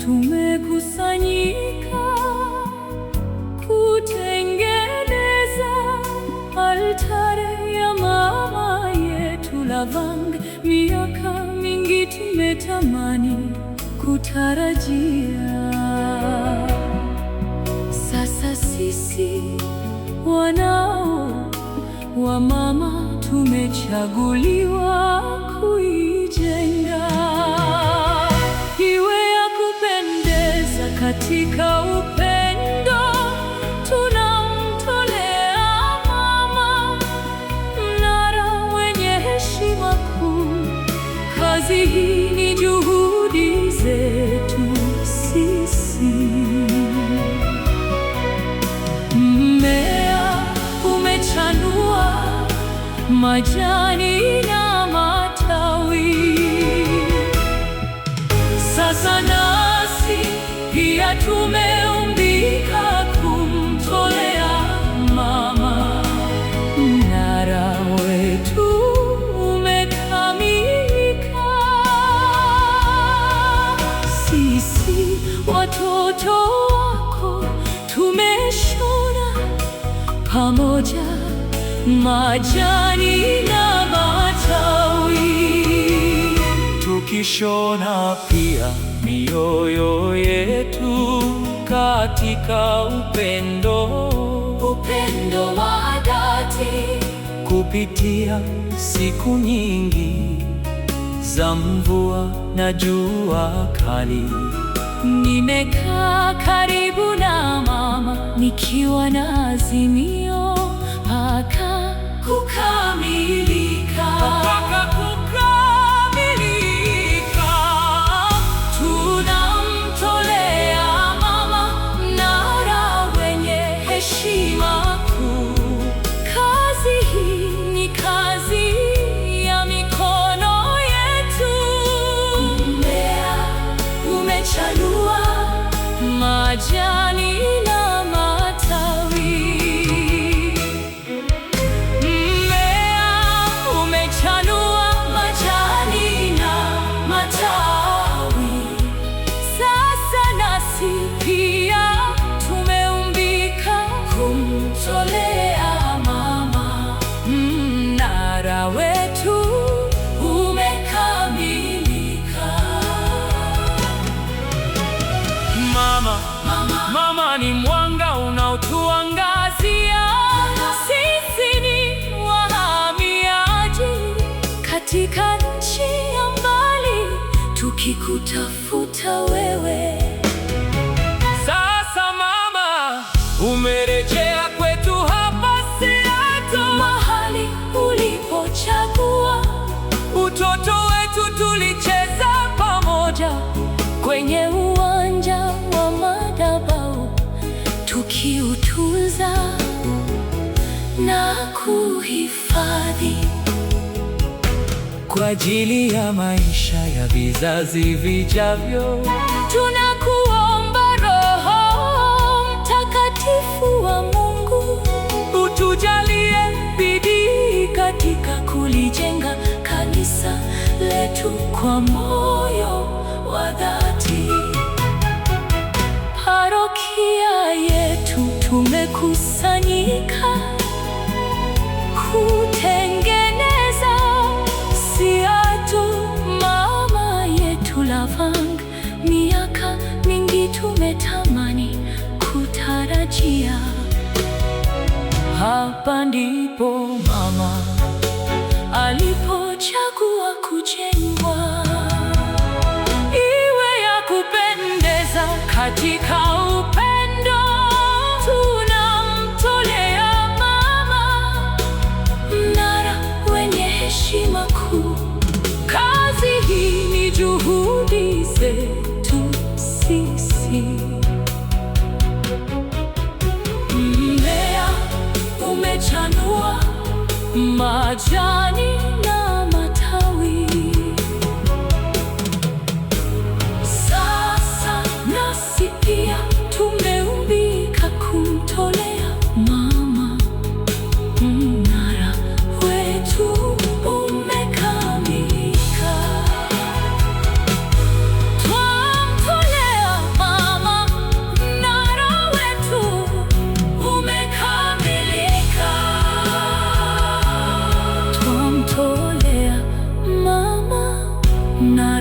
tumekusanyika kutengeneza altare ya mama yetu Lavang. Miaka mingi tumetamani kutarajia. Sasa sisi wanao wa mama tumechaguliwa kuijenga iwe ya kupendeza. Katika upendo tunamtolea mama mnara wenye heshima kuu. Kazi hii ni juhudi zetu sisi. Mmea umechanua majani na matawi. Sasa nasi pia tumeumbika kumtolea mama. Mnara wetu umekamilika. Sisi watoto wako tumeshona pamoja majani na matawi, tukishona pia mioyo yetu katika upendo wa dhati. Kupitia siku nyingi za mvua na jua kali, nimekaa karibu na mama nikiwa na azimio mpaka kukamilika. Tunamtolea mama mnara wenye heshima kuu. Kazi hii ni kazi ya mikono yetu. Mmea umechanua majani na matawi. Mmea umechanua majani na matawi. Sasa nasi pia tumeumbika kumtolea mama. Mnara wetu umekamilika. Mama ni mwanga unaotuangazia. Sisi ni wahamiaji katika nchi ya mbali, tukikutafuta wewe. Sasa mama, umerejea kwetu hapa Seattle, mahali ulipochagua. Utoto wetu tulicheza pamoja kwenye uwanja wa madhabahu, tukiutunza na kuhifadhi kwa ajili ya maisha ya vizazi vijavyo. Tunakuomba Roho Mtakatifu wa Mungu, utujalie bidii katika kulijenga kanisa letu kwa moyo wa dhati. Parokia yetu tumekusanyika kutengeneza Seattle, mama yetu Lavang. Miaka mingi tumetamani kutarajia. Hapa ndipo mama alipochagua kujengwa iwe ya kupendeza. Katika upendo tunamtolea mama mnara wenye heshima kuu. Kazi hii ni juhudi zetu sisi. Mmea umechanua majani na matawi. Sasa nasi pia tumeumbika kumtolea mama. Mnara wetu umekamilika. Twamtolea na